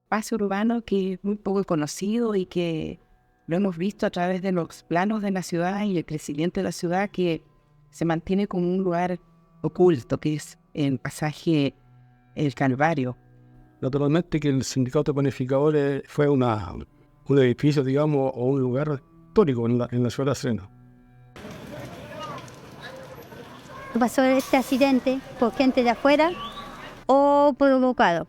espacio urbano que es muy poco conocido y que lo hemos visto a través de los planos de la ciudad y el crecimiento de la ciudad, que se mantiene como un lugar oculto, que es el pasaje El Calvario. Naturalmente que el sindicato de panificadores fue un edificio, digamos, o un lugar histórico en la ciudad de La Serena. Pasó este accidente por gente de afuera o provocado.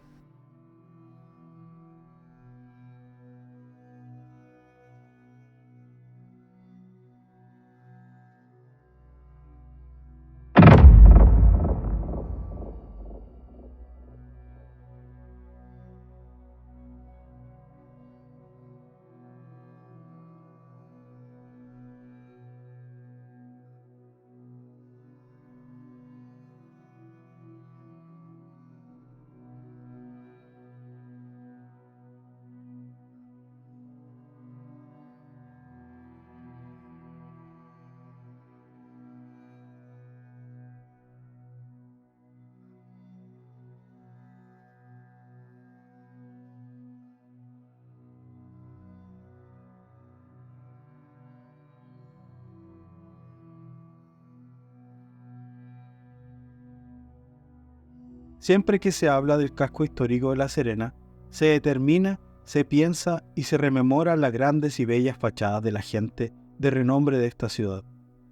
Siempre que se habla del casco histórico de La Serena, se determina, se piensa y se rememora las grandes y bellas fachadas de la gente de renombre de esta ciudad,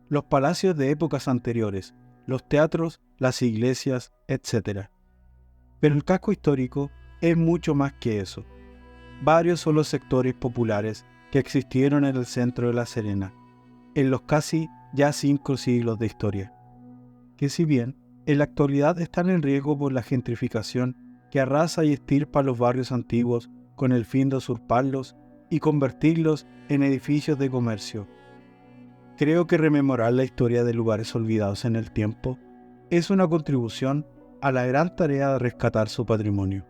los palacios de épocas anteriores, los teatros, las iglesias, etc. Pero el casco histórico es mucho más que eso. Varios son los sectores populares que existieron en el centro de La Serena, en los casi ya 5 siglos de historia, que si bien en la actualidad están en riesgo por la gentrificación que arrasa y estirpa los barrios antiguos con el fin de usurparlos y convertirlos en edificios de comercio. Creo que rememorar la historia de lugares olvidados en el tiempo es una contribución a la gran tarea de rescatar su patrimonio.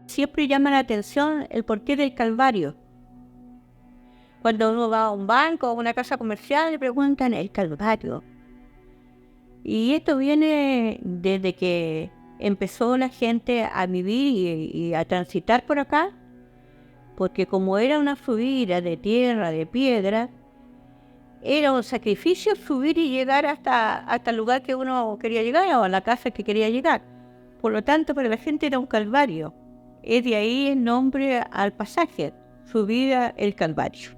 Siempre llama la atención el porqué del Calvario. Cuando uno va a un banco o a una casa comercial le preguntan el Calvario. Y esto viene desde que empezó la gente a vivir y a transitar por acá, porque como era una subida de tierra, de piedra, era un sacrificio subir y llegar hasta el lugar que uno quería llegar o a la casa que quería llegar. Por lo tanto, para la gente era un calvario. Es de ahí el nombre al pasaje, subida el Calvario.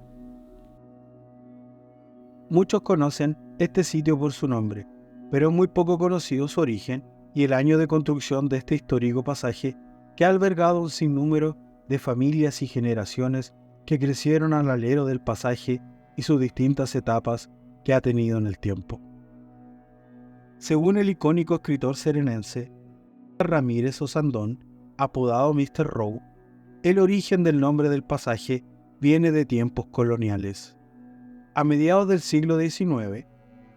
Muchos conocen este sitio por su nombre, pero es muy poco conocido su origen y el año de construcción de este histórico pasaje que ha albergado un sinnúmero de familias y generaciones que crecieron al alero del pasaje y sus distintas etapas que ha tenido en el tiempo. Según el icónico escritor serenense Ramírez Osandón, apodado Mr. Rowe, el origen del nombre del pasaje viene de tiempos coloniales. A mediados del siglo XIX,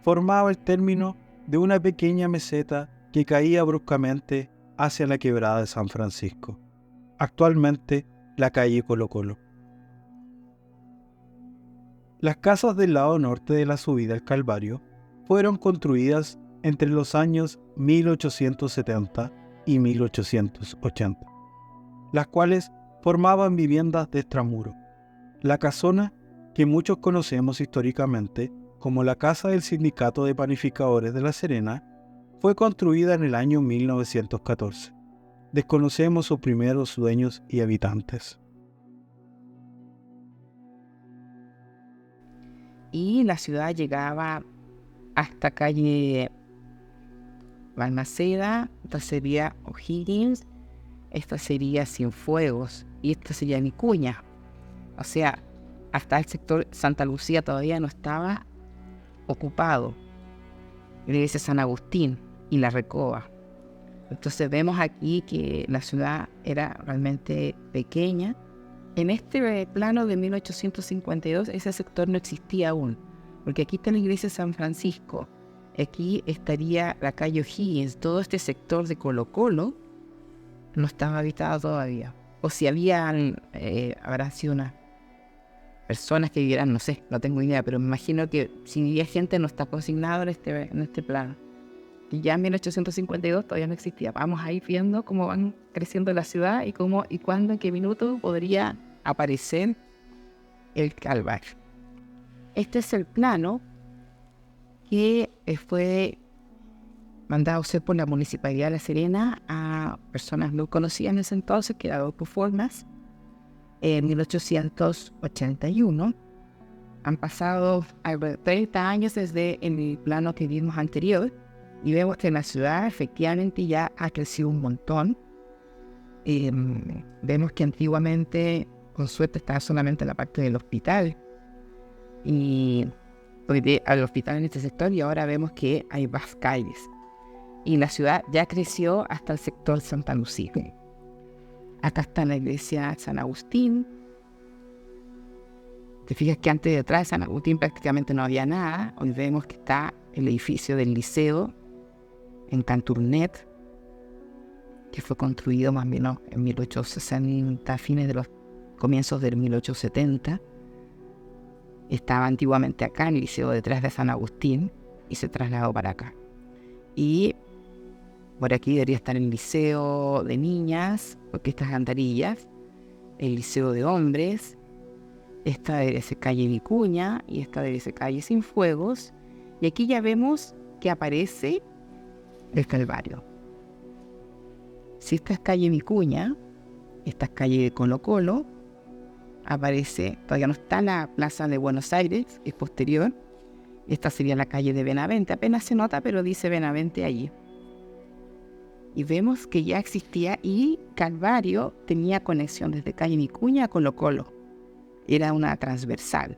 formaba el término de una pequeña meseta que caía bruscamente hacia la quebrada de San Francisco, actualmente la calle Colo Colo. Las casas del lado norte de la subida al Calvario fueron construidas entre los años 1870 y 1880, las cuales formaban viviendas de extramuro. La casona, que muchos conocemos históricamente como la Casa del Sindicato de Panificadores de La Serena, fue construida en el año 1914. Desconocemos sus primeros dueños y habitantes. Y la ciudad llegaba hasta calle Balmaceda, esta sería O'Higgins, esta sería Cienfuegos y esta sería Vicuña. O sea, hasta el sector Santa Lucía todavía no estaba ocupado. La iglesia San Agustín y la Recoba. Entonces vemos aquí que la ciudad era realmente pequeña. En este plano de 1852 ese sector no existía aún, porque aquí está la iglesia San Francisco, aquí estaría la calle O'Higgins, todo este sector de Colo Colo no estaba habitado todavía. O si habían, habrá sido unas personas que vivieran, no sé, no tengo idea, pero me imagino que si vivía gente no está consignado en este plano. Y ya en 1852 todavía no existía. Vamos a ir viendo cómo van creciendo la ciudad y cómo y cuándo, en qué minuto podría aparecer el Calvario. Este es el plano que fue mandado a hacer por la Municipalidad de La Serena a personas no conocidas en ese entonces, que era Adolfo Formas, en 1881. Han pasado 30 años desde el plano que vimos anterior y vemos que la ciudad efectivamente ya ha crecido un montón. Vemos que antiguamente, con suerte, estaba solamente la parte del hospital y al hospital en este sector, y ahora vemos que hay más calles. Y la ciudad ya creció hasta el sector Santa Lucía. Acá está la iglesia San Agustín. Te fijas que antes, detrás de San Agustín prácticamente no había nada. Hoy vemos que está el edificio del liceo en Canturnet, que fue construido más o menos en 1860, fines de los comienzos del 1870. Estaba antiguamente acá en el liceo detrás de San Agustín y se trasladó para acá. Y por aquí debería estar el liceo de niñas, porque estas Gandarillas, el liceo de hombres, esta debe ser calle Vicuña y esta debe ser calle Cienfuegos. Y aquí ya vemos que aparece el Calvario. Si esta es calle Vicuña, esta es calle de Colo Colo, aparece, todavía no está la plaza de Buenos Aires, es posterior. Esta sería la calle de Benavente, apenas se nota, pero dice Benavente allí. Y vemos que ya existía, y Calvario tenía conexión desde calle Vicuña a Colo Colo. Era una transversal.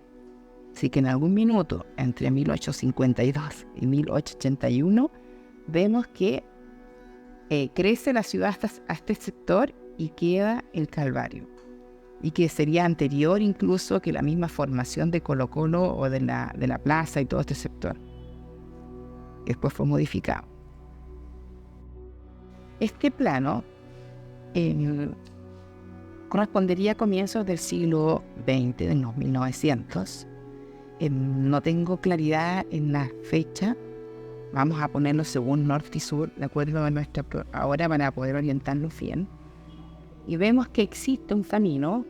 Así que en algún minuto, entre 1852 y 1881, vemos que crece la ciudad hasta este sector y queda el Calvario. Y que sería anterior incluso que la misma formación de Colo Colo o de la plaza y todo este sector. Después fue modificado. Este plano correspondería a comienzos del siglo XX, de los 1900. No tengo claridad en la fecha. Vamos a ponerlo según norte y sur, de acuerdo a nuestra ahora, para poder orientarnos bien. Y vemos que existe un camino,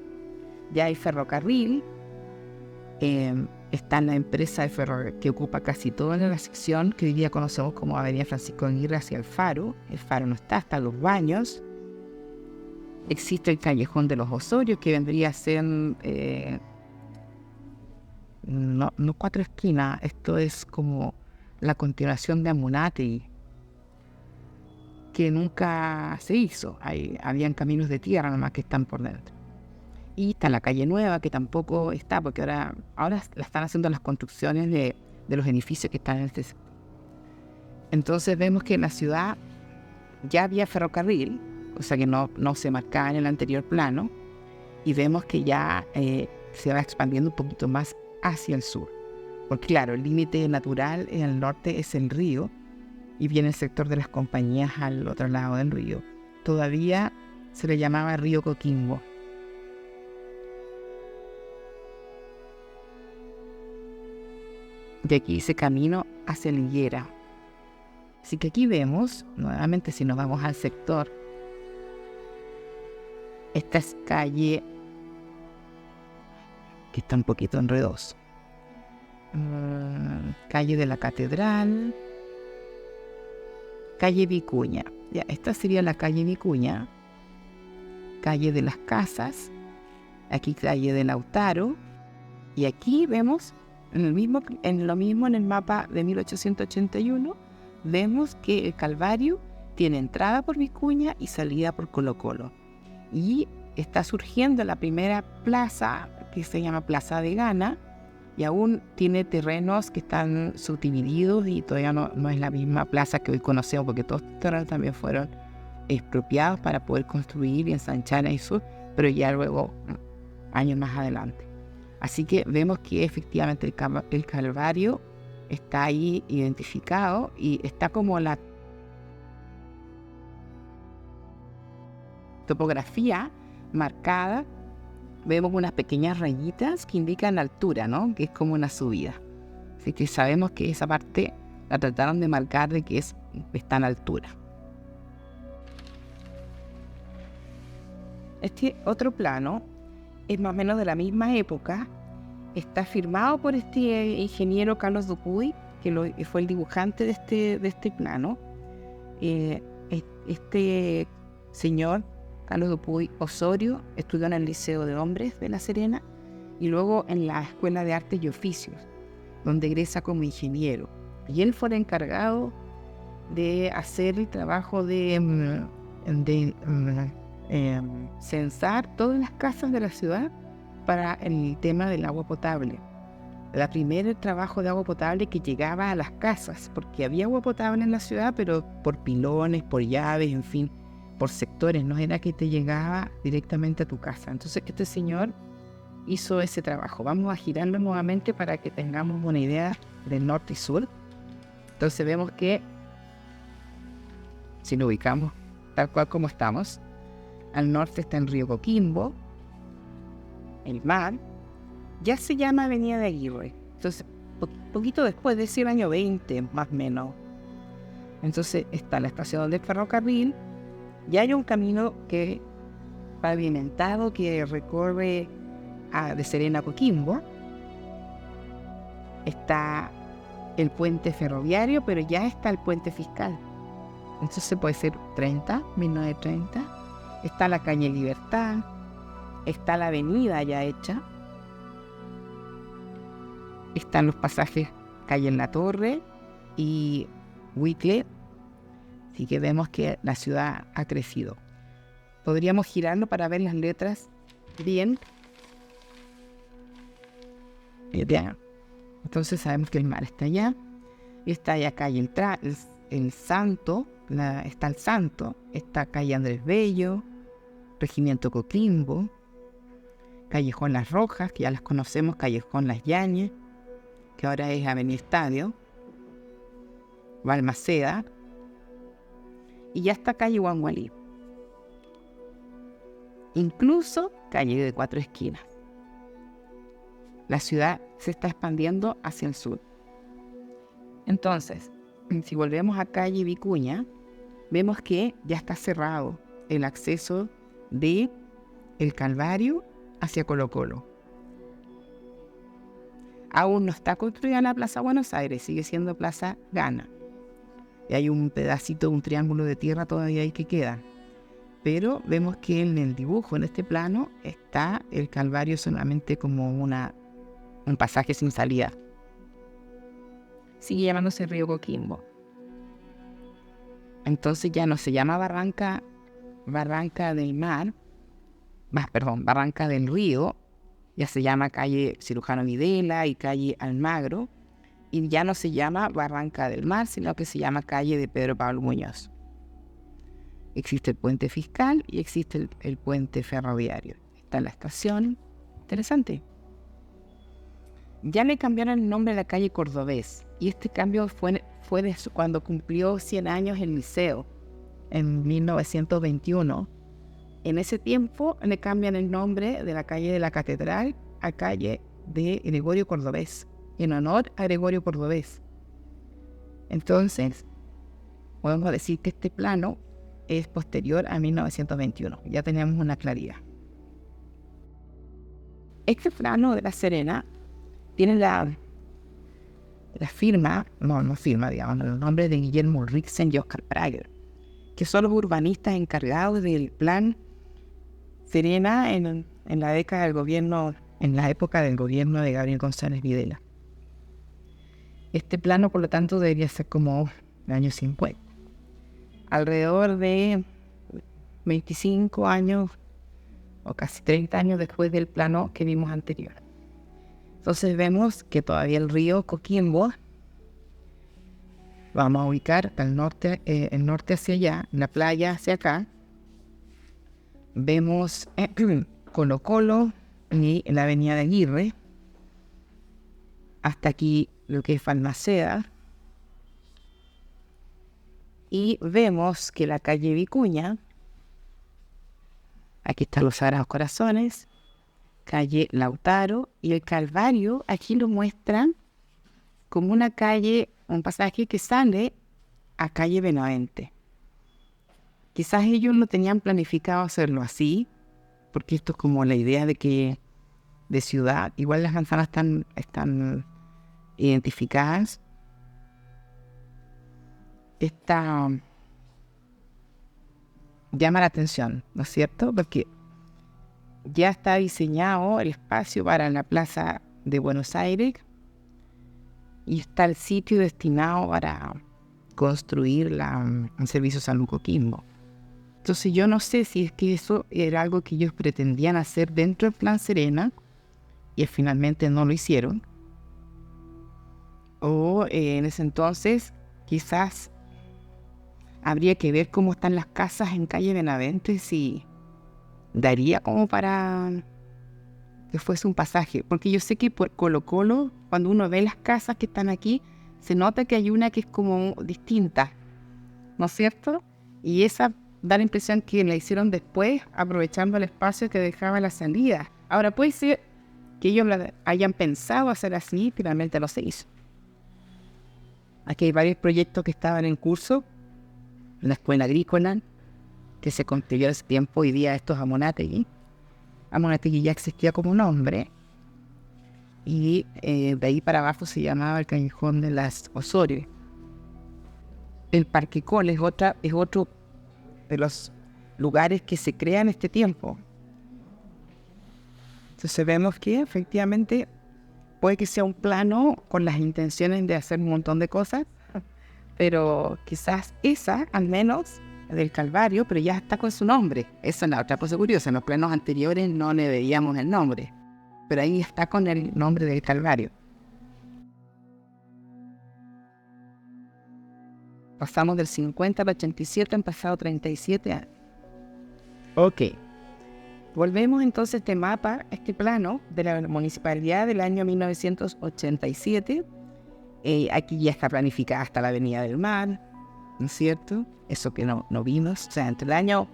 ya hay ferrocarril, está la empresa de ferrocarril que ocupa casi toda la sección que hoy día conocemos como Avenida Francisco Aguirre hacia el Faro no está, están los baños. Existe el Callejón de los Osorios, que vendría a ser no Cuatro Esquinas, esto es como la continuación de Amunátegui, que nunca se hizo. Habían caminos de tierra nomás que están por dentro. Y está la calle Nueva, que tampoco está, porque ahora la están haciendo las construcciones de los edificios que están en este sector. Entonces vemos que en la ciudad ya había ferrocarril, o sea que no se marcaba en el anterior plano, y vemos que ya se va expandiendo un poquito más hacia el sur. Porque claro, el límite natural en el norte es el río, y viene el sector de las compañías al otro lado del río. Todavía se le llamaba Río Coquimbo. De aquí ese camino hacia la Higuera. Así que aquí vemos, nuevamente si nos vamos al sector, esta es calle, que está un poquito enredoso. Calle de la Catedral, calle Vicuña. Ya, esta sería la calle Vicuña, calle de las Casas, aquí calle de Lautaro, y aquí vemos en lo mismo en el mapa de 1881, vemos que el Calvario tiene entrada por Vicuña y salida por Colo Colo. Y está surgiendo la primera plaza, que se llama Plaza de Gana, y aún tiene terrenos que están subdivididos y todavía no es la misma plaza que hoy conocemos, porque todos estos terrenos también fueron expropiados para poder construir y ensanchar el sur, pero ya luego, años más adelante. Así que vemos que efectivamente el Calvario está ahí identificado y está como topografía marcada, vemos unas pequeñas rayitas que indican altura, ¿no? Que es como una subida. Así que sabemos que esa parte la trataron de marcar de que está en altura. Este otro plano es más o menos de la misma época. Está firmado por este ingeniero Carlos Dupuy, que fue el dibujante de este plano. Este señor, Carlos Dupuy Osorio, estudió en el Liceo de Hombres de La Serena y luego en la Escuela de Artes y Oficios, donde egresa como ingeniero. Y él fue el encargado de hacer el trabajo de censar todas las casas de la ciudad para el tema del agua potable. El primer trabajo de agua potable que llegaba a las casas, porque había agua potable en la ciudad, pero por pilones, por llaves, en fin, por sectores, no era que te llegaba directamente a tu casa. Entonces este señor hizo ese trabajo. Vamos a girarlo nuevamente para que tengamos una idea del norte y sur. Entonces vemos que, si lo ubicamos tal cual como estamos, al norte está el río Coquimbo, el mar, ya se llama Avenida de Aguirre. Entonces, poquito después, de ese año 20, más o menos. Entonces está la estación del ferrocarril, y hay un camino que pavimentado que recorre de Serena a Coquimbo. Está el puente ferroviario, pero ya está el puente fiscal. Entonces puede ser 1930. Está la calle Libertad, está la avenida ya hecha, están los pasajes calle en la Torre y Huicle. Así que vemos que la ciudad ha crecido. Podríamos girarlo para ver las letras bien. Ya. Entonces sabemos que el mar está allá. Y está allá calle el Santo, está el Santo, está calle Andrés Bello, Regimiento Coquimbo, Callejón Las Rojas, que ya las conocemos, Callejón Las Yañes, que ahora es Avenida Estadio, Balmaceda, y ya está calle Huangualí. Incluso calle de 4 esquinas. La ciudad se está expandiendo hacia el sur. Entonces, si volvemos a calle Vicuña, vemos que ya está cerrado el acceso de el Calvario hacia Colo Colo. Aún no está construida la Plaza Buenos Aires, sigue siendo Plaza Gana. Y hay un pedacito, un triángulo de tierra todavía ahí que queda. Pero vemos que en el dibujo, en este plano, está el Calvario solamente como un pasaje sin salida. Sigue llamándose Río Coquimbo. Entonces ya no se llama Barranca del Mar, Barranca del Río, ya se llama calle Cirujano Videla y calle Almagro, y ya no se llama Barranca del Mar, sino que se llama calle de Pedro Pablo Muñoz. Existe el puente fiscal y existe el puente ferroviario. Está la estación. Interesante. Ya le cambiaron el nombre a la calle Cordobés, y este cambio fue cuando cumplió 100 años el liceo, en 1921. En ese tiempo le cambian el nombre de la calle de la Catedral a calle de Gregorio Cordobés, en honor a Gregorio Cordobés. Entonces, podemos decir que este plano es posterior a 1921. Ya tenemos una claridad. Este plano de La Serena tiene la firma, digamos, los nombres de Guillermo Ulrichsen y Oscar Prager, que son los urbanistas encargados del plan Serena en la década del gobierno, en la época del gobierno de Gabriel González Videla. Este plano, por lo tanto, debería ser como el año 50. Alrededor de 25 años o casi 30 años después del plano que vimos anterior. Entonces vemos que todavía el río Coquimbo, vamos a ubicar el norte hacia allá, la playa hacia acá. Vemos Colo Colo y la avenida de Aguirre. Hasta aquí lo que es Balmaceda. Y vemos que la calle Vicuña Aquí están los Sagrados Corazones, calle Lautaro, y el Calvario aquí lo muestran como una calle, un pasaje que sale a calle Benavente. Quizás ellos no tenían planificado hacerlo así, porque esto es como la idea de ciudad. Igual las manzanas están identificadas. Esta llama la atención, ¿no es cierto? Porque ya está diseñado el espacio para la Plaza de Buenos Aires y está el sitio destinado para construir un servicio San Coquimbo. Entonces yo no sé si es que eso era algo que ellos pretendían hacer dentro del Plan Serena y finalmente no lo hicieron. O en ese entonces quizás habría que ver cómo están las casas en calle Benavente, si daría como para que fuese un pasaje. Porque yo sé que por Colo Colo, cuando uno ve las casas que están aquí, se nota que hay una que es como distinta, ¿no es cierto? Y esa da la impresión que la hicieron después, aprovechando el espacio que dejaba la salida. Ahora puede ser que ellos hayan pensado hacer así, finalmente no se hizo. Aquí hay varios proyectos que estaban en curso. La escuela agrícola, que se construyó hace tiempo, hoy día esto es Amonátegui. Amonátegui ya existía como nombre, y de ahí para abajo se llamaba el Callejón de las Osorio. El Parque Col es otro de los lugares que se crean en este tiempo. Entonces vemos que efectivamente puede que sea un plano con las intenciones de hacer un montón de cosas, pero quizás esa, al menos, del Calvario, pero ya está con su nombre. Esa es la otra cosa curiosa. En los planos anteriores no le veíamos el nombre, pero ahí está con el nombre del Calvario. Pasamos del 50 al 87, han pasado 37 años. Ok. Volvemos entonces a este mapa, este plano de la municipalidad del año 1987. Aquí ya está planificada hasta la Avenida del Mar, ¿no es cierto? Eso que no vimos. O sea, entre el año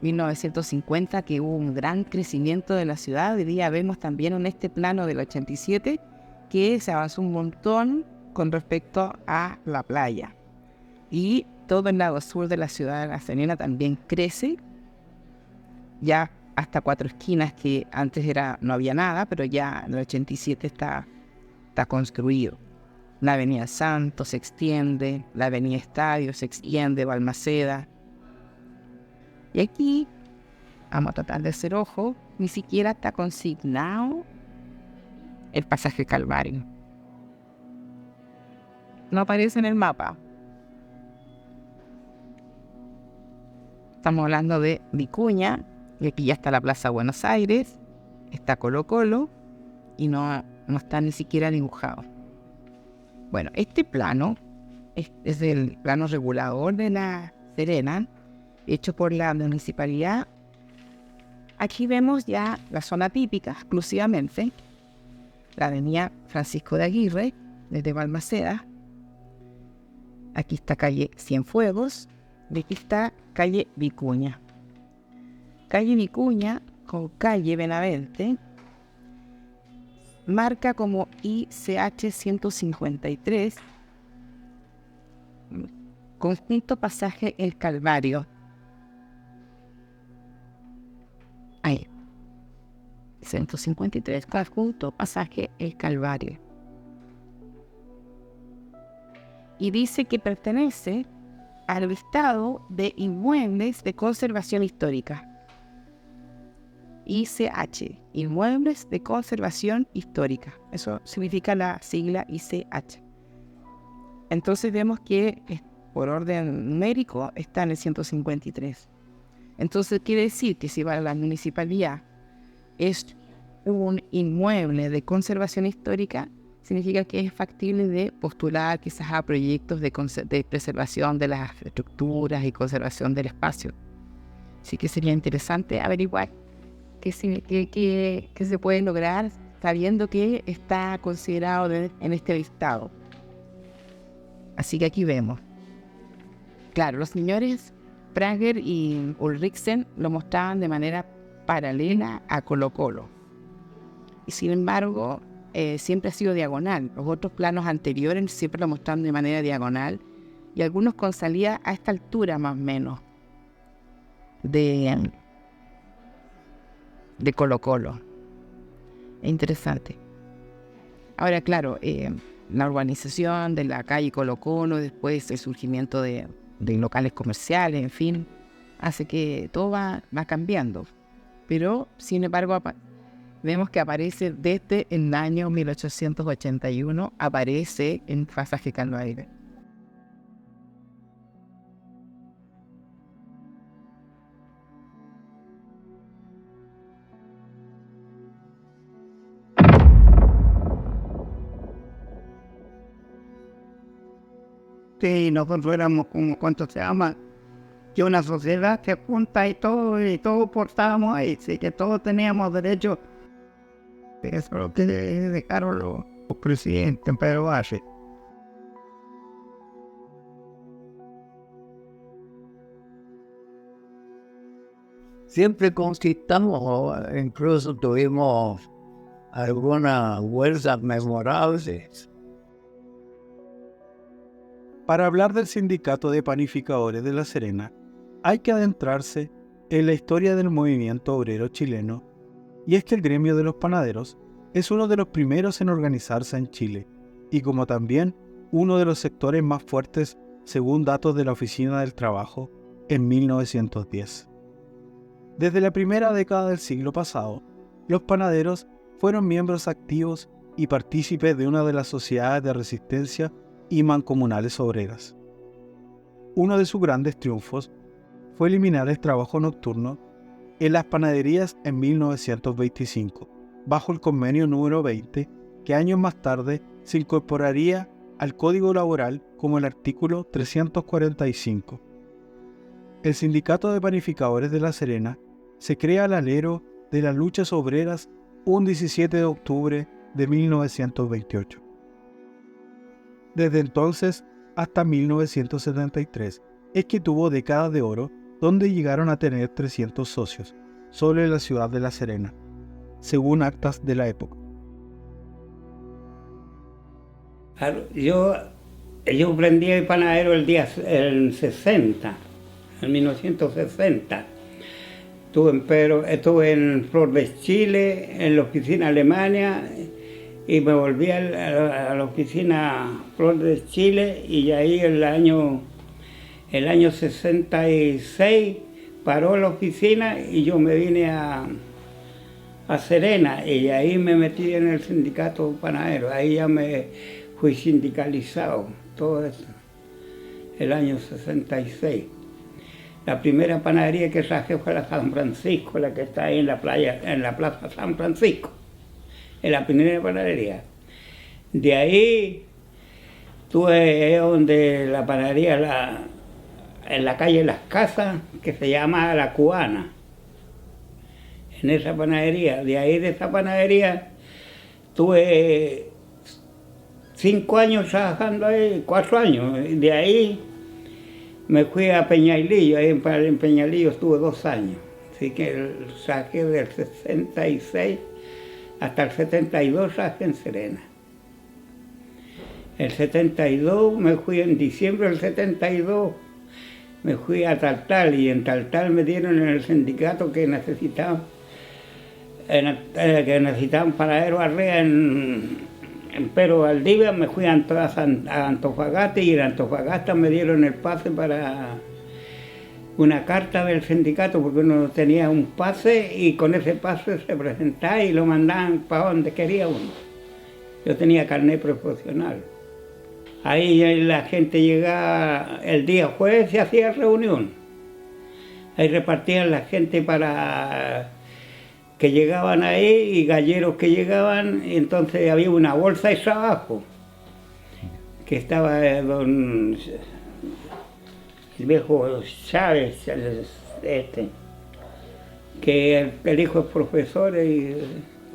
1950, que hubo un gran crecimiento de la ciudad, hoy día vemos también en este plano del 87 que se avanzó un montón con respecto a la playa. Y todo el lado sur de la ciudad de La Serena también crece, ya hasta 4 esquinas, que antes no había nada, pero ya en el 87 está construido. La Avenida Santos se extiende, la Avenida Estadio se extiende, Balmaceda. Y aquí, vamos a tratar de hacer ojo, ni siquiera está consignado el pasaje Calvario. No aparece en el mapa. Estamos hablando de Vicuña, y aquí ya está la Plaza Buenos Aires, está Colo Colo, y no está ni siquiera dibujado. Bueno, este plano es el plano regulador de La Serena, hecho por la municipalidad. Aquí vemos ya la zona típica, exclusivamente, la avenida Francisco de Aguirre, desde Balmaceda. Aquí está calle Cienfuegos, y aquí está calle Vicuña. Calle Vicuña con calle Benavente marca como ICH 153, conjunto pasaje El Calvario. Ahí, 153, conjunto pasaje El Calvario. Y dice que pertenece al listado de inmuebles de conservación histórica. ICH, Inmuebles de Conservación Histórica. Eso significa la sigla ICH. Entonces vemos que por orden numérico está en el 153. Entonces quiere decir que si para la municipalidad es un inmueble de conservación histórica, significa que es factible de postular quizás a proyectos de preservación de las estructuras y conservación del espacio. Así que sería interesante averiguar qué se puede lograr sabiendo que está considerado en este listado. Así que aquí vemos. Claro, los señores Prager y Ulrichsen lo mostraban de manera paralela a Colo-Colo. Y sin embargo, siempre ha sido diagonal. Los otros planos anteriores siempre lo mostraron de manera diagonal y algunos con salida a esta altura más o menos de Colo-Colo. Es interesante. Ahora, claro, la urbanización de la calle Colo-Colo, después el surgimiento de locales comerciales, en fin, hace que todo va cambiando. Pero, sin embargo, vemos que aparece desde el año 1881, aparece en Pasaje Calvaire. Sí, nosotros éramos como, ¿cuánto se llama? Que una sociedad se junta y todos portábamos ahí, sí, que todos teníamos derecho. Eso es lo que dejaron los presidentes Pedro Valle. Siempre conquistamos, o incluso tuvimos algunas huelgas memorables. Para hablar del Sindicato de Panificadores de La Serena, hay que adentrarse en la historia del movimiento obrero chileno, y es que el gremio de los panaderos es uno de los primeros en organizarse en Chile, y como también uno de los sectores más fuertes según datos de la Oficina del Trabajo en 1910. Desde la primera década del siglo pasado, los panaderos fueron miembros activos y partícipes de una de las sociedades de resistencia y mancomunales obreras. Uno de sus grandes triunfos fue eliminar el trabajo nocturno en las panaderías en 1925, bajo el convenio número 20, que años más tarde se incorporaría al Código Laboral como el artículo 345. El Sindicato de Panificadores de La Serena se crea al alero de las luchas obreras un 17 de octubre de 1928. Desde entonces hasta 1973 es que tuvo décadas de oro, donde llegaron a tener 300 socios, solo en la ciudad de La Serena, según actas de la época. Yo prendí el panadero el 60, en 1960. Estuve en Flor de Chile, en la oficina Alemania, y me volví a la oficina Flor de Chile, y ahí el año 66 paró la oficina y yo me vine a Serena, y ahí me metí en el sindicato panadero. Ahí ya me fui sindicalizado, todo eso, el año 66. La primera panadería que traje fue la San Francisco, la que está ahí en la playa, en la Plaza San Francisco. Es la primera panadería. De ahí tuve donde la panadería en la calle Las Casas, que se llama La Cubana. En esa panadería. De ahí de esa panadería tuve 5 años trabajando ahí, 4 años. De ahí me fui a Peñalillo, ahí en Peñalillo estuve 2 años. Así que saqué del 66 hasta el 72 trabajé en Serena. El 72 me fui en diciembre del 72, me fui a Taltal, y en Taltal me dieron en el sindicato que necesitaban panaderos arriba en Pedro Valdivia. Me fui a Antofagasta, y en Antofagasta me dieron el pase para una carta del sindicato, porque uno tenía un pase y con ese pase se presentaba y lo mandaban para donde quería uno. Yo tenía carnet profesional. Ahí la gente llegaba el día jueves, se hacía reunión. Ahí repartían la gente para que llegaban ahí y galleros que llegaban, y entonces había una bolsa de trabajo que estaba el viejo Chávez, que el hijo es profesor, y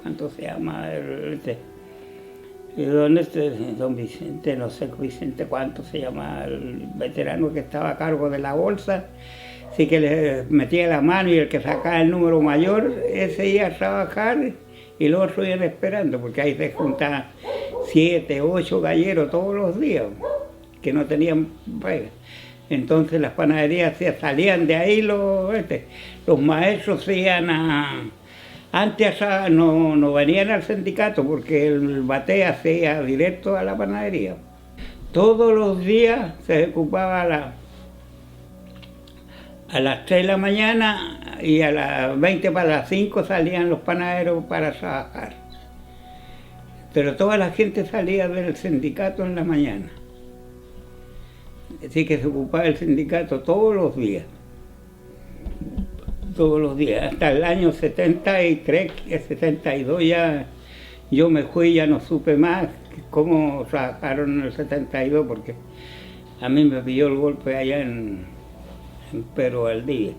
¿cuánto se llama? Don Vicente, no sé Vicente cuánto se llama, el veterano que estaba a cargo de la bolsa, Así que le metía la mano y el que sacaba el número mayor, ese iba a trabajar y los otros iban esperando, porque ahí se juntaban 7, 8 galleros todos los días, que no tenían pega. Entonces las panaderías salían de ahí, los maestros se iban a... Antes no venían al sindicato porque el batea se iba directo a la panadería. Todos los días se ocupaba a las 3 de la mañana y a las 20 para las 5 salían los panaderos para trabajar. Pero toda la gente salía del sindicato en la mañana. Así que se ocupaba el sindicato todos los días. Todos los días. Hasta el año 73, 72 ya yo me fui, ya no supe más cómo trabajaron en el 72 porque a mí me pilló el golpe allá en Pedro Valdivia.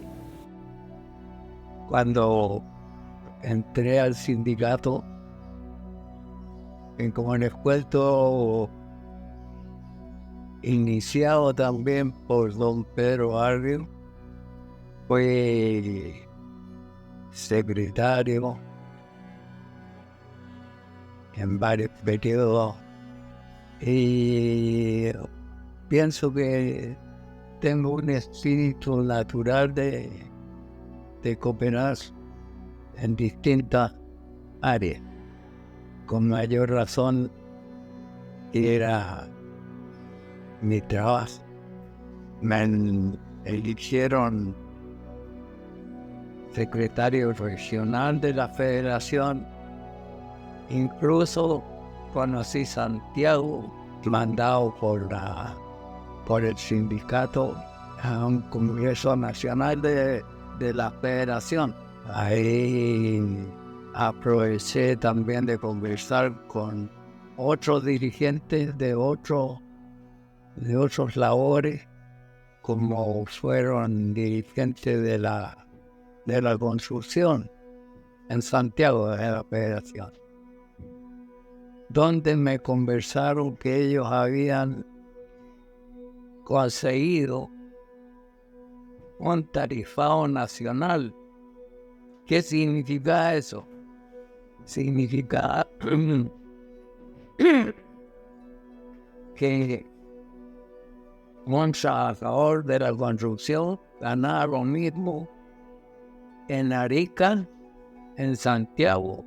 Cuando entré al sindicato, como en escuelto iniciado también por don Pedro Barrio, fue secretario en varios periodos y pienso que tengo un espíritu natural de cooperar en distintas áreas. Con mayor razón era mi trabajo. Me eligieron secretario regional de la Federación. Incluso conocí Santiago, mandado por el sindicato a un congreso nacional de la Federación. Ahí aproveché también de conversar con otros dirigentes de otros labores, como fueron dirigentes de la construcción en Santiago de la Federación, donde me conversaron que ellos habían conseguido un tarifado nacional. ¿Qué significa eso? Significa que un trabajador de la construcción ganaba lo mismo en Arica, en Santiago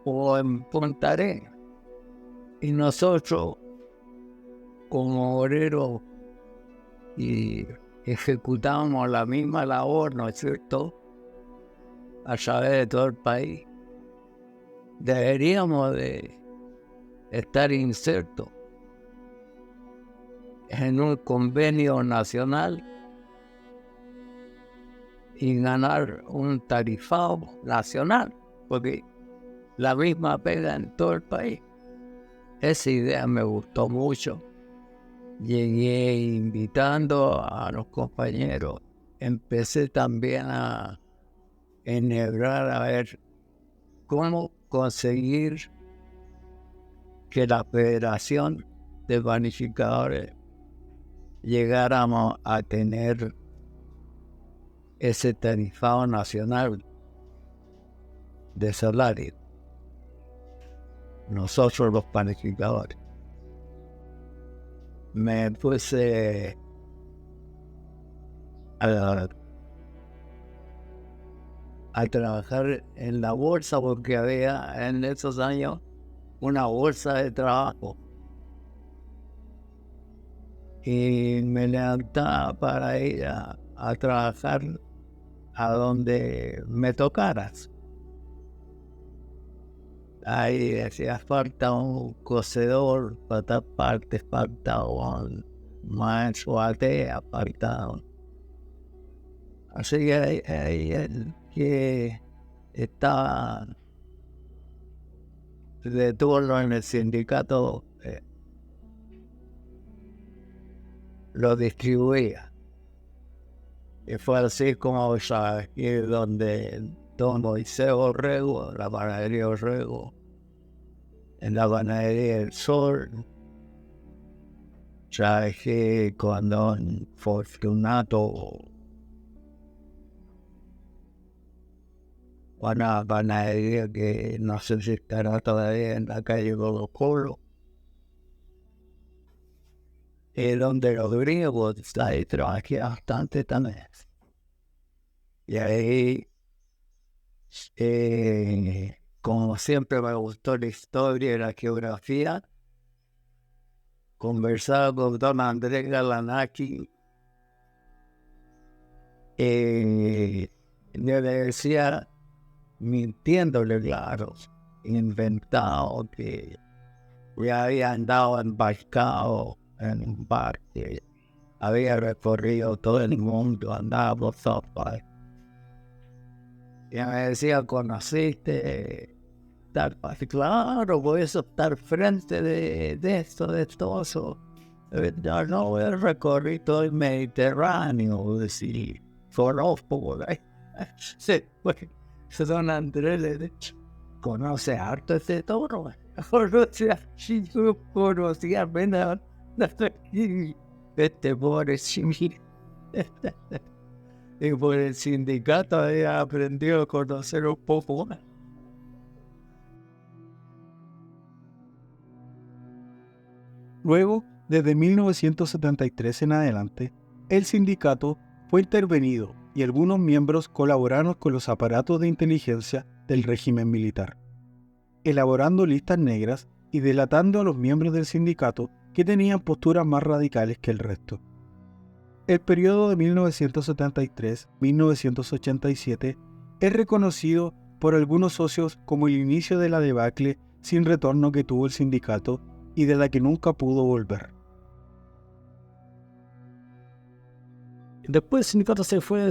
o en Punta Arenas. Y nosotros, como obreros, y ejecutamos la misma labor, ¿no es cierto?, a través de todo el país, deberíamos de estar insertos en un convenio nacional y ganar un tarifado nacional, porque la misma pega en todo el país. Esa idea me gustó mucho. Llegué invitando a los compañeros. Empecé también a enhebrar a ver cómo conseguir que la Federación de Panificadores llegáramos a tener ese tarifado nacional de salario. Nosotros los panificadores. Me puse a trabajar en la bolsa porque había en esos años una bolsa de trabajo. Y me levantaba para ir a trabajar a donde me tocaras. Ahí hacía falta un cosedor, para tal parte falta un maestro batea, falta. Así que ahí el que estaba de turno en el sindicato lo distribuía. Y fue así como aquí donde don Moisés Orrego, la panadería Orrego, en la panadería El Sol, trabajé con don Fortunato una panadería que no sé si estará todavía en la calle Colo Colo, donde los griegos ahí trabajé bastante también. Y ahí, como siempre me gustó la historia y la geografía, conversaba con don Andrés Galanaki, yo le decía, mintiéndole, claro, inventado que ya había andado embarcado en un barco, había recorrido todo el mundo, andaba por todas partes. Y me decía, ¿conociste tal parte? Claro, por eso estar frente de esto, eso. Yo no he recorrido todo el Mediterráneo, decir, conozco por ahí. Sí, pues, don Andrés le dice, conoce harto ese toro. Si yo conocía apenas este pobre chimil. Y por el sindicato había aprendido a conocer un poco más. Luego, desde 1973 en adelante, el sindicato fue intervenido y algunos miembros colaboraron con los aparatos de inteligencia del régimen militar, elaborando listas negras y delatando a los miembros del sindicato que tenían posturas más radicales que el resto. El periodo de 1973-1987 es reconocido por algunos socios como el inicio de la debacle sin retorno que tuvo el sindicato y de la que nunca pudo volver. Después el sindicato se fue,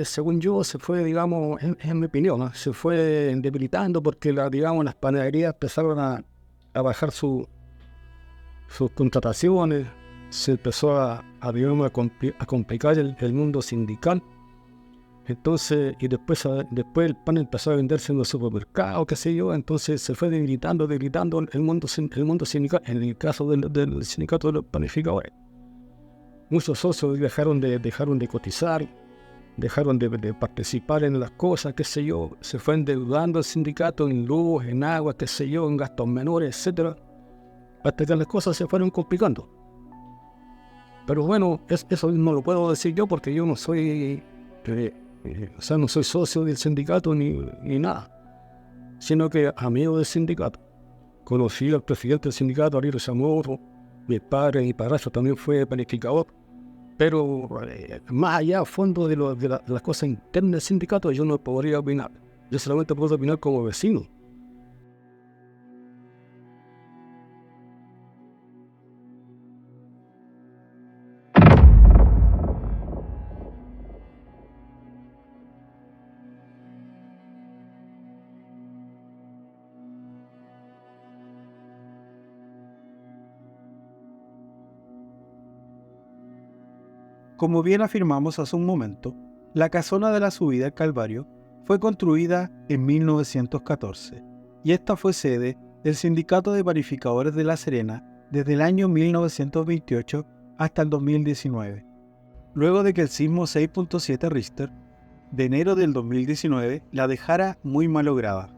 según yo, digamos, en mi opinión, ¿no? Se fue debilitando porque, las panaderías empezaron a bajar sus contrataciones, se empezó a complicar el mundo sindical. Entonces, y después el pan empezó a venderse en los supermercados, qué sé yo, entonces se fue debilitando el mundo sindical, en el caso del sindicato de los panificadores. Muchos socios dejaron de cotizar, dejaron de participar en las cosas, qué sé yo, se fue endeudando el sindicato en luz, en agua, qué sé yo, en gastos menores, etcétera, hasta que las cosas se fueron complicando. Pero bueno, eso no lo puedo decir yo porque yo no soy, no soy socio del sindicato ni nada, sino que amigo del sindicato. Conocí al presidente del sindicato, Ariel Zamora, mi padre y padrastro también fue panificador. Pero más allá, a fondo de las cosas internas del sindicato, yo no podría opinar. Yo solamente puedo opinar como vecino. Como bien afirmamos hace un momento, la casona de la subida al Calvario fue construida en 1914 y esta fue sede del Sindicato de Panificadores de La Serena desde el año 1928 hasta el 2019. Luego de que el sismo 6.7 Richter de enero del 2019 la dejara muy malograda.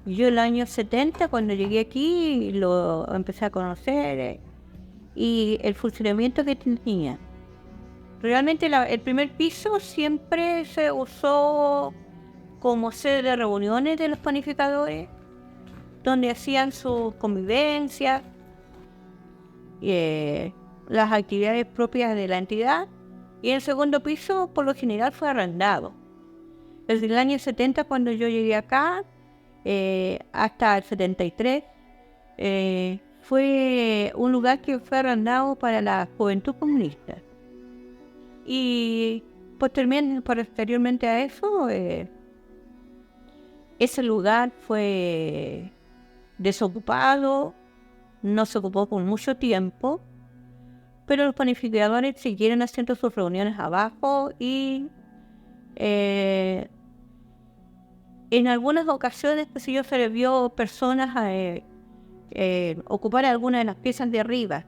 Yo en los años 70, cuando llegué aquí, lo empecé a conocer. y el funcionamiento que tenía. Realmente el primer piso siempre se usó como sede de reuniones de los panificadores, donde hacían sus convivencias, las actividades propias de la entidad, y el segundo piso por lo general fue arrendado. Desde el año 70, cuando yo llegué acá, hasta el 73, fue un lugar que fue arrendado para la juventud comunista. Y posteriormente a eso, ese lugar fue desocupado, no se ocupó por mucho tiempo, pero los panificadores siguieron haciendo sus reuniones abajo y en algunas ocasiones, se les vio personas ocupar algunas de las piezas de arriba.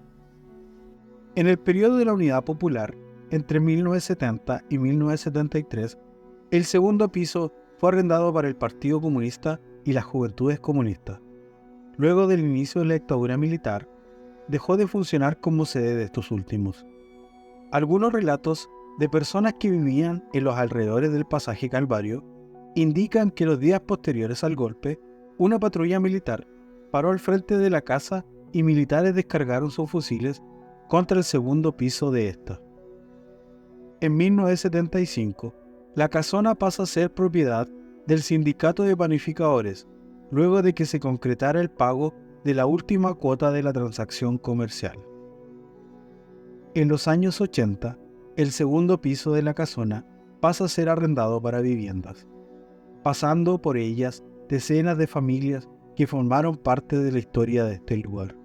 En el periodo de la Unidad Popular, entre 1970 y 1973, el segundo piso fue arrendado para el Partido Comunista y las Juventudes Comunistas. Luego del inicio de la dictadura militar, dejó de funcionar como sede de estos últimos. Algunos relatos de personas que vivían en los alrededores del pasaje Calvario indican que los días posteriores al golpe, una patrulla militar paró al frente de la casa y militares descargaron sus fusiles contra el segundo piso de esta. En 1975, la casona pasa a ser propiedad del Sindicato de Panificadores, luego de que se concretara el pago de la última cuota de la transacción comercial. En los años 80, el segundo piso de la casona pasa a ser arrendado para viviendas, pasando por ellas decenas de familias que formaron parte de la historia de este lugar.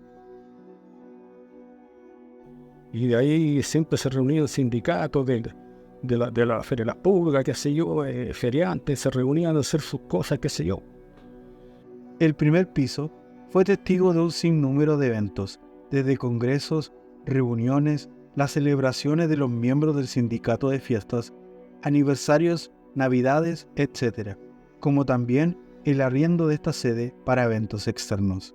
Y de ahí siempre se reunían sindicatos de la Feria de las Pulgas, qué sé yo, feriantes, se reunían a hacer sus cosas, qué sé yo. El primer piso fue testigo de un sinnúmero de eventos, desde congresos, reuniones, las celebraciones de los miembros del sindicato de fiestas, aniversarios, navidades, etc., como también el arriendo de esta sede para eventos externos.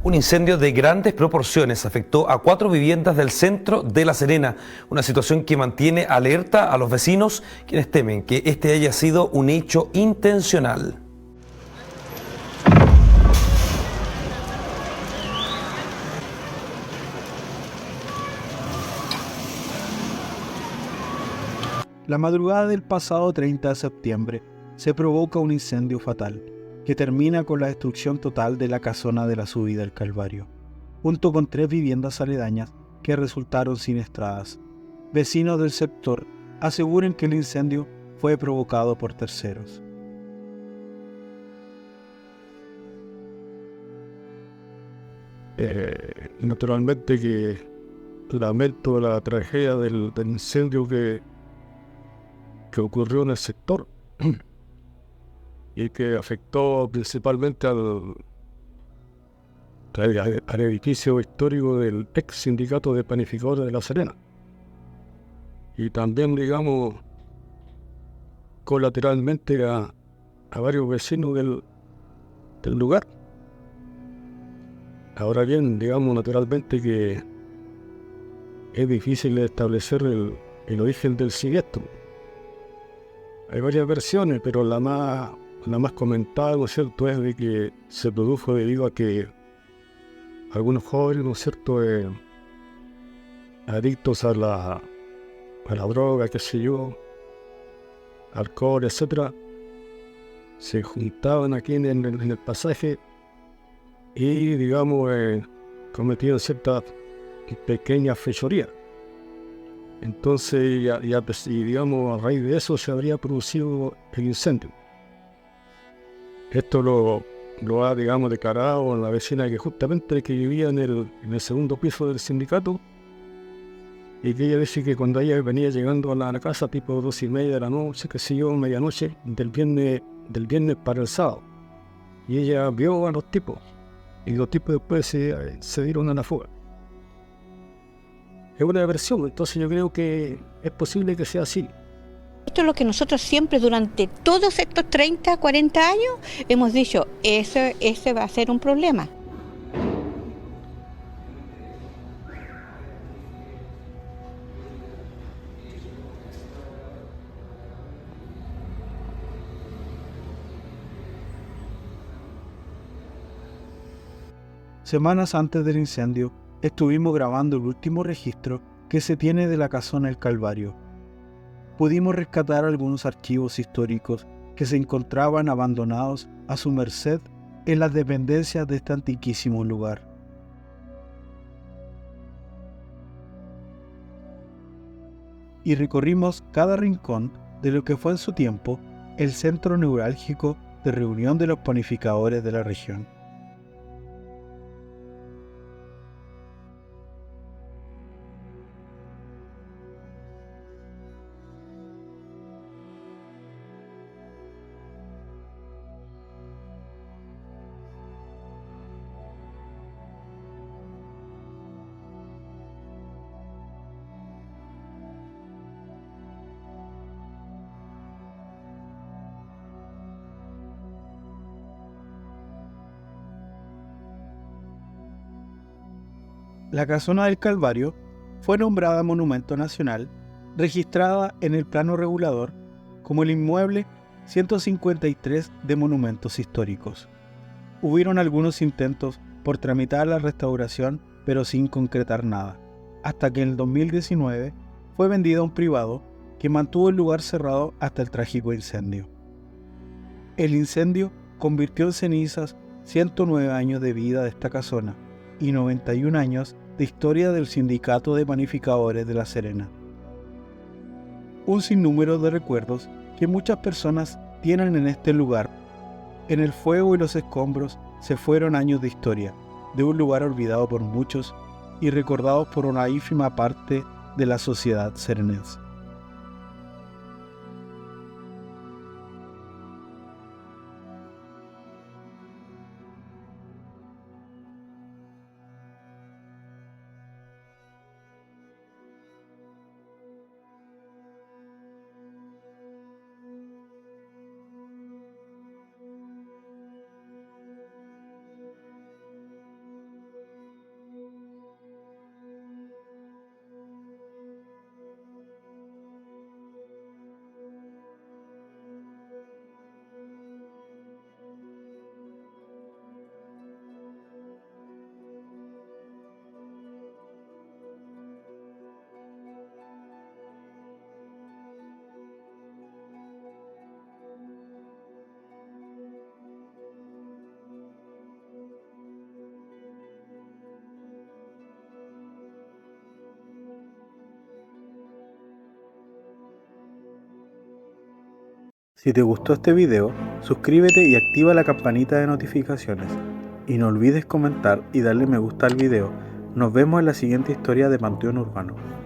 Un incendio de grandes proporciones afectó a 4 viviendas del centro de La Serena, una situación que mantiene alerta a los vecinos, quienes temen que este haya sido un hecho intencional. La madrugada del pasado 30 de septiembre se provoca un incendio fatal, que termina con la destrucción total de la casona de la subida al Calvario, junto con 3 viviendas aledañas que resultaron siniestradas. Vecinos del sector aseguran que el incendio fue provocado por terceros. Naturalmente que lamento la tragedia del incendio que ocurrió en el sector y que afectó principalmente al edificio histórico del ex sindicato de panificadores de La Serena, y también, digamos, colateralmente a varios vecinos del lugar. Ahora bien, digamos, naturalmente que es difícil establecer el origen del siniestro. Hay varias versiones, pero la más comentada, ¿no es cierto?, es de que se produjo debido a que algunos jóvenes, ¿no es cierto?, adictos a la droga, qué sé yo, alcohol, etcétera, se juntaban aquí en el pasaje y, digamos, cometían ciertas pequeñas fechorías. Entonces, y digamos, a raíz de eso se habría producido el incendio. Esto lo ha, digamos, declarado la vecina que justamente que vivía en el segundo piso del sindicato, y que ella dice que cuando ella venía llegando a la casa tipo 2:30 de la noche, que sé yo, medianoche, del viernes para el sábado, y ella vio a los tipos, y los tipos después se dieron a la fuga. Es una versión, entonces yo creo que es posible que sea así. Esto es lo que nosotros siempre durante todos estos 30, 40 años hemos dicho, ese va a ser un problema. Semanas antes del incendio, estuvimos grabando el último registro que se tiene de la casona El Calvario. Pudimos rescatar algunos archivos históricos que se encontraban abandonados a su merced en las dependencias de este antiquísimo lugar. Y recorrimos cada rincón de lo que fue en su tiempo el centro neurálgico de reunión de los panificadores de la región. La casona del Calvario fue nombrada Monumento Nacional, registrada en el plano regulador como el inmueble 153 de monumentos históricos. Hubieron algunos intentos por tramitar la restauración, pero sin concretar nada, hasta que en el 2019 fue vendida a un privado que mantuvo el lugar cerrado hasta el trágico incendio. El incendio convirtió en cenizas 109 años de vida de esta casona y 91 años de historia del Sindicato de Panificadores de La Serena. Un sinnúmero de recuerdos que muchas personas tienen en este lugar. En el fuego y los escombros se fueron años de historia, de un lugar olvidado por muchos y recordado por una ínfima parte de la sociedad serenense. Si te gustó este video, suscríbete y activa la campanita de notificaciones. Y no olvides comentar y darle me gusta al video. Nos vemos en la siguiente historia de Panteón Urbano.